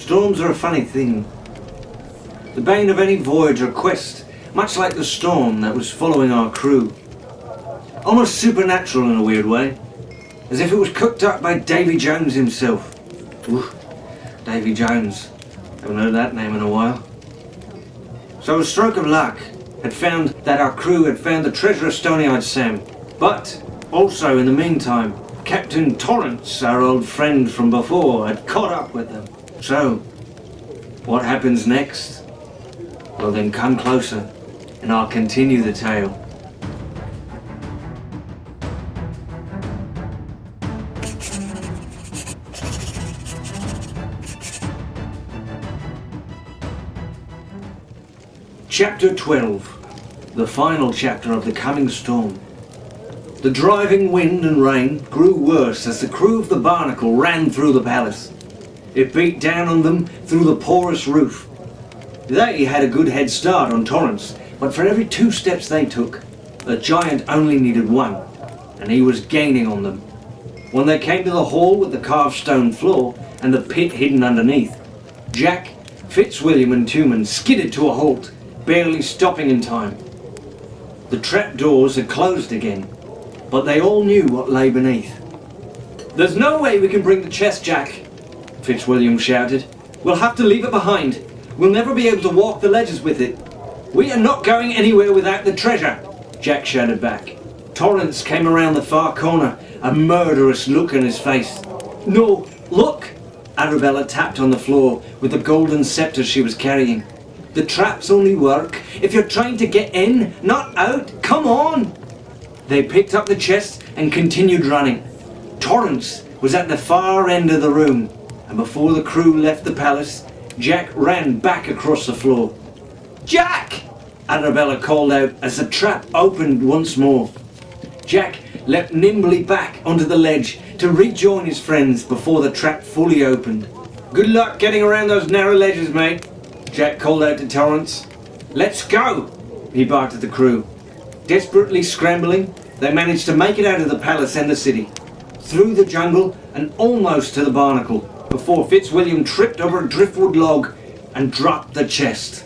Storms are a funny thing. The bane of any voyage or quest, much like the storm that was following our crew. Almost supernatural in a weird way, as if it was cooked up by Davy Jones himself. Ooh, Davy Jones. Haven't heard that name in a while. So a stroke of luck had found that our crew had found the treasure of Stony-Eyed Sam. But also in the meantime, Captain Torrance, our old friend from before, had caught up with them. So, what happens next? Well then come closer, and I'll continue the tale. Chapter 12. The final chapter of the coming storm. The driving wind and rain grew worse as the crew of the Barnacle ran through the palace. It beat down on them through the porous roof. They had a good head start on Torrance, but for every 2 steps they took, the giant only needed 1, and he was gaining on them. When they came to the hall with the carved stone floor and the pit hidden underneath, Jack, Fitzwilliam and Tuman skidded to a halt, barely stopping in time. The trapdoors had closed again, but they all knew what lay beneath. "There's no way we can bring the chest, Jack," Fitzwilliam shouted. "We'll have to leave it behind. We'll never be able to walk the ledges with it." "We are not going anywhere without the treasure," Jack shouted back. Torrance came around the far corner, a murderous look on his face. "No, look!" Arabella tapped on the floor with the golden scepter she was carrying. "The traps only work if you're trying to get in, not out. Come on!" They picked up the chest and continued running. Torrance was at the far end of the room, and before the crew left the palace, Jack ran back across the floor. "Jack!" Arabella called out as the trap opened once more. Jack leapt nimbly back onto the ledge to rejoin his friends before the trap fully opened. "Good luck getting around those narrow ledges, mate," Jack called out to Torrance. "Let's go!" he barked at the crew. Desperately scrambling, they managed to make it out of the palace and the city, through the jungle and almost to the Barnacle, before Fitzwilliam tripped over a driftwood log and dropped the chest.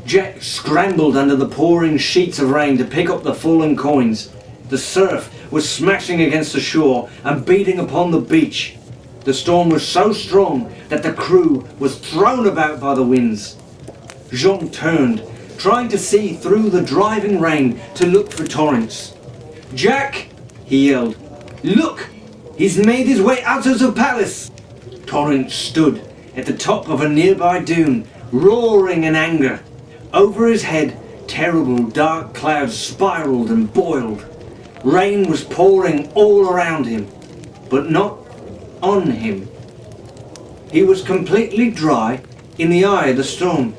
Jack scrambled under the pouring sheets of rain to pick up the fallen coins. The surf was smashing against the shore and beating upon the beach. The storm was so strong that the crew was thrown about by the winds. Jean turned, trying to see through the driving rain to look for Torrance. "Jack!" he yelled. "Look! He's made his way out of the palace!" Torrance stood at the top of a nearby dune, roaring in anger. Over his head, terrible dark clouds spiraled and boiled. Rain was pouring all around him, but not on him. He was completely dry in the eye of the storm.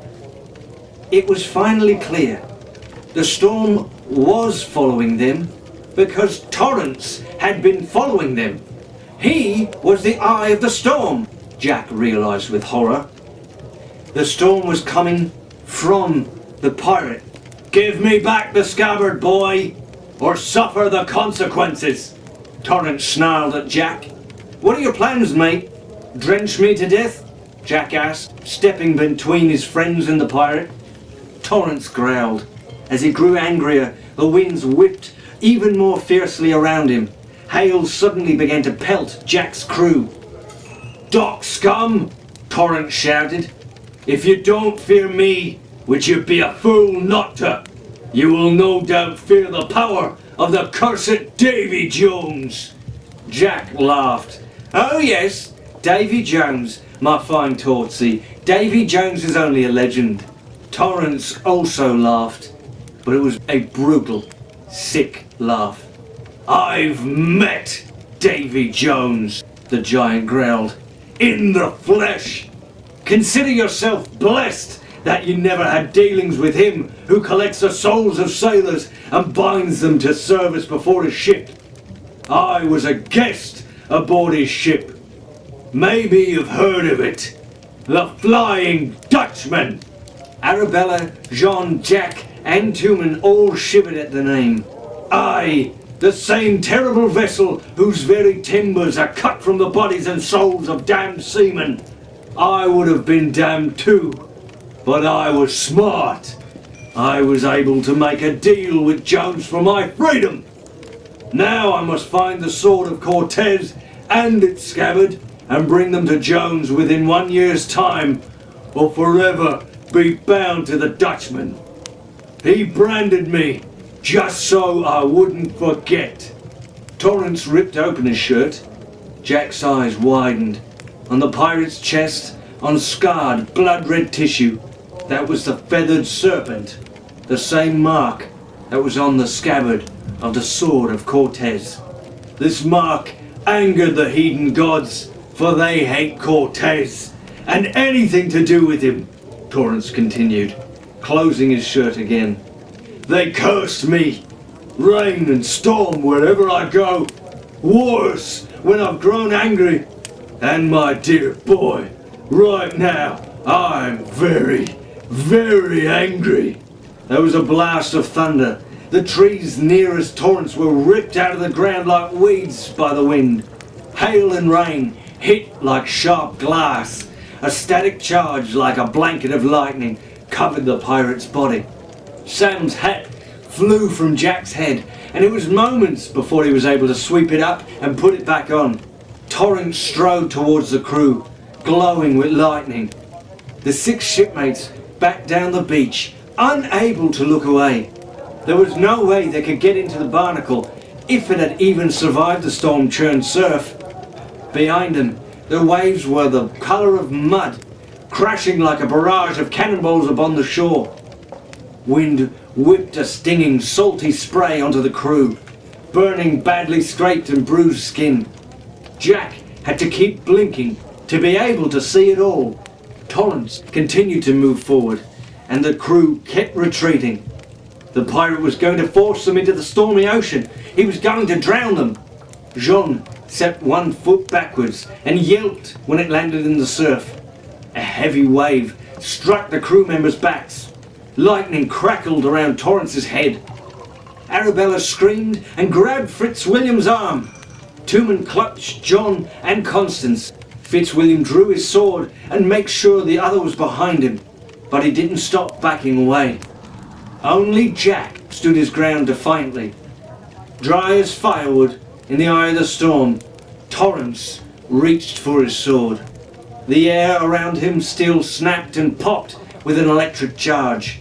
It was finally clear. The storm was following them because Torrance had been following them. He was the eye of the storm, Jack realized with horror. The storm was coming from the pirate. "Give me back the scabbard, boy, or suffer the consequences," Torrance snarled at Jack. "What are your plans, mate? Drench me to death?" Jack asked, stepping between his friends and the pirate. Torrance growled. As he grew angrier, the winds whipped even more fiercely around him. Hail suddenly began to pelt Jack's crew. "Dock scum!" Torrance shouted. "If you don't fear me, which you'd be a fool not to, you will no doubt fear the power of the cursed Davy Jones." Jack laughed. "Oh yes, Davy Jones, my fine Tortsy. Davy Jones is only a legend." Torrance also laughed, but it was a brutal, sick laugh. "I've met Davy Jones," the giant growled, "in the flesh. Consider yourself blessed that you never had dealings with him who collects the souls of sailors and binds them to service before his ship. I was a guest aboard his ship. Maybe you've heard of it. The Flying Dutchman." Arabella, Jean, Jack and Tuman all shivered at the name. "Aye, the same terrible vessel whose very timbers are cut from the bodies and souls of damned seamen. I would have been damned too. But I was smart. I was able to make a deal with Jones for my freedom. Now I must find the Sword of Cortés and its scabbard and bring them to Jones within 1 year's time, or forever be bound to the Dutchman. He branded me just so I wouldn't forget. Torrance ripped open his shirt. Jack's eyes widened. On the pirate's chest, on scarred, blood-red tissue, that was the feathered serpent, the same mark that was on the scabbard of the Sword of Cortés. This mark angered the heathen gods, for they hate Cortés and anything to do with him, Torrance continued, closing his shirt again. They cursed me, rain and storm wherever I go, worse when I've grown angry. And my dear boy, right now, I'm very, very angry. There was a blast of thunder. The trees nearest Torrance were ripped out of the ground like weeds by the wind. Hail and rain hit like sharp glass. A static charge like a blanket of lightning covered the pirate's body. Sam's hat flew from Jack's head, and it was moments before he was able to sweep it up and put it back on. Torrance strode towards the crew, glowing with lightning. The 6 shipmates backed down the beach, unable to look away. There was no way they could get into the barnacle if it had even survived the storm-churned surf. Behind them, the waves were the colour of mud, crashing like a barrage of cannonballs upon the shore. Wind whipped a stinging, salty spray onto the crew, burning badly scraped and bruised skin. Jack had to keep blinking to be able to see it all. Torrance continued to move forward, and the crew kept retreating. The pirate was going to force them into the stormy ocean. He was going to drown them. Jean stepped 1 foot backwards and yelped when it landed in the surf. A heavy wave struck the crew members' backs. Lightning crackled around Torrance's head. Arabella screamed and grabbed Fitzwilliam's arm. Two men clutched John and Constance. Fitzwilliam drew his sword and made sure the other was behind him, but he didn't stop backing away. Only Jack stood his ground defiantly. Dry as firewood in the eye of the storm, Torrance reached for his sword. The air around him still snapped and popped with an electric charge.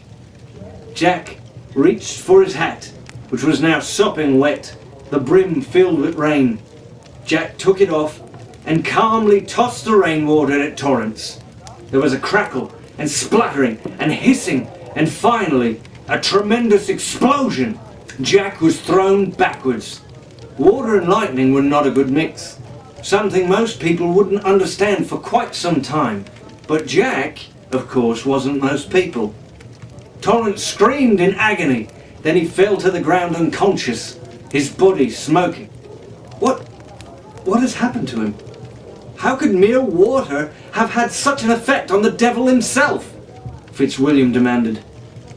Jack reached for his hat, which was now sopping wet, the brim filled with rain. Jack took it off and calmly tossed the rainwater at Torrance. There was a crackle and spluttering and hissing, and finally a tremendous explosion. Jack was thrown backwards. Water and lightning were not a good mix, something most people wouldn't understand for quite some time. But Jack, of course, wasn't most people. Torrance screamed in agony, then he fell to the ground unconscious, his body smoking. What has happened to him? How could mere water have had such an effect on the devil himself? Fitzwilliam demanded.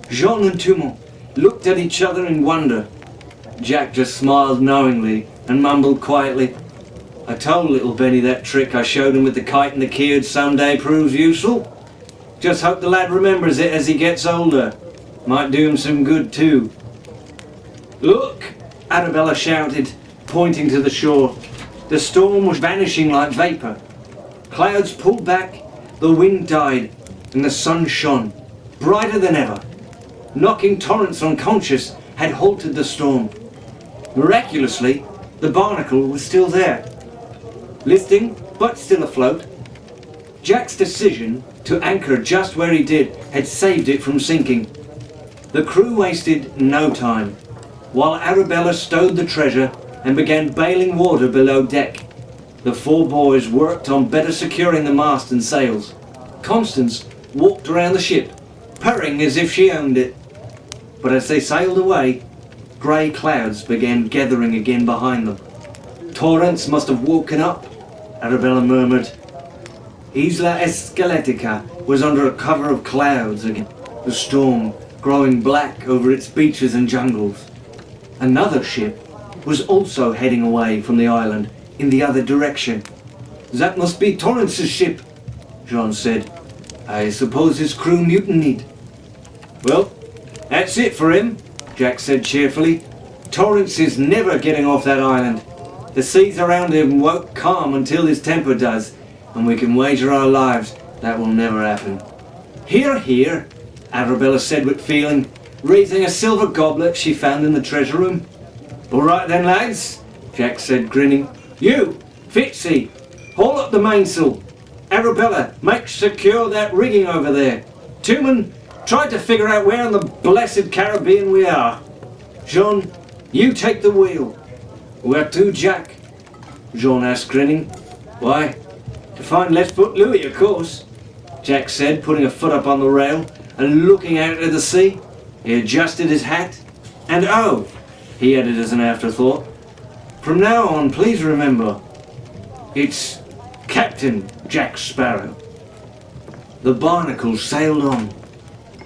Jean and Tumont looked at each other in wonder. Jack just smiled knowingly and mumbled quietly, I told little Benny that trick I showed him with the kite and the key someday proves useful. Just hope the lad remembers it as he gets older. Might do him some good too. Look! Arabella shouted, pointing to the shore. The storm was vanishing like vapour. Clouds pulled back, the wind died, and the sun shone, brighter than ever. Knocking Torrance unconscious had halted the storm. Miraculously, the barnacle was still there, lifting but still afloat. Jack's decision to anchor just where he did had saved it from sinking. The crew wasted no time. While Arabella stowed the treasure and began bailing water below deck, the 4 boys worked on better securing the mast and sails. Constance walked around the ship, purring as if she owned it. But as they sailed away, grey clouds began gathering again behind them. Torrance must have woken up, Arabella murmured. Isla Esqueletica was under a cover of clouds again, the storm growing black over its beaches and jungles. Another ship was also heading away from the island in the other direction. That must be Torrance's ship. Jean said. I suppose his crew mutinied. Well, that's it for him, Jack said cheerfully. Torrance is never getting off that island. The seas around him won't calm until his temper does, and we can wager our lives that will never happen. Hear, hear, Arabella said with feeling, raising a silver goblet she found in the treasure room. All right then, lads, Jack said, grinning. You, Fitzy, haul up the mainsail. Arabella, make secure that rigging over there. Tooman, try to figure out where in the blessed Caribbean we are. Jean, you take the wheel. Where to, Jack? Jean asked, grinning. Why, to find Left Foot Louis, of course, Jack said, putting a foot up on the rail and looking out into the sea. He adjusted his hat. And oh, he added as an afterthought, from now on, please remember, it's Captain Jack Sparrow. The Barnacle sailed on,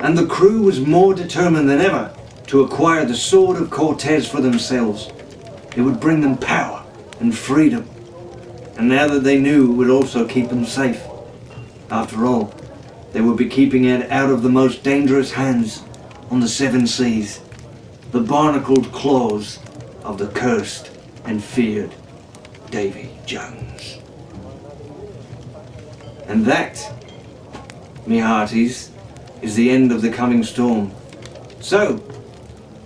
and the crew was more determined than ever to acquire the Sword of Cortés for themselves. It would bring them power and freedom, and now that they knew it would also keep them safe. After all, they would be keeping it out of the most dangerous hands on the seven seas, the barnacled claws of the cursed and feared Davy Jones. And that, me hearties, is the end of the coming storm. So,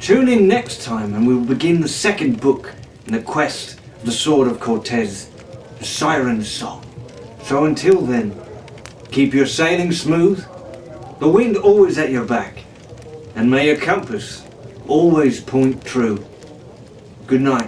tune in next time and we will begin the second book in the quest of the Sword of Cortés, the Siren's Song. So until then, keep your sailing smooth, the wind always at your back, and may your compass always point true. Good night.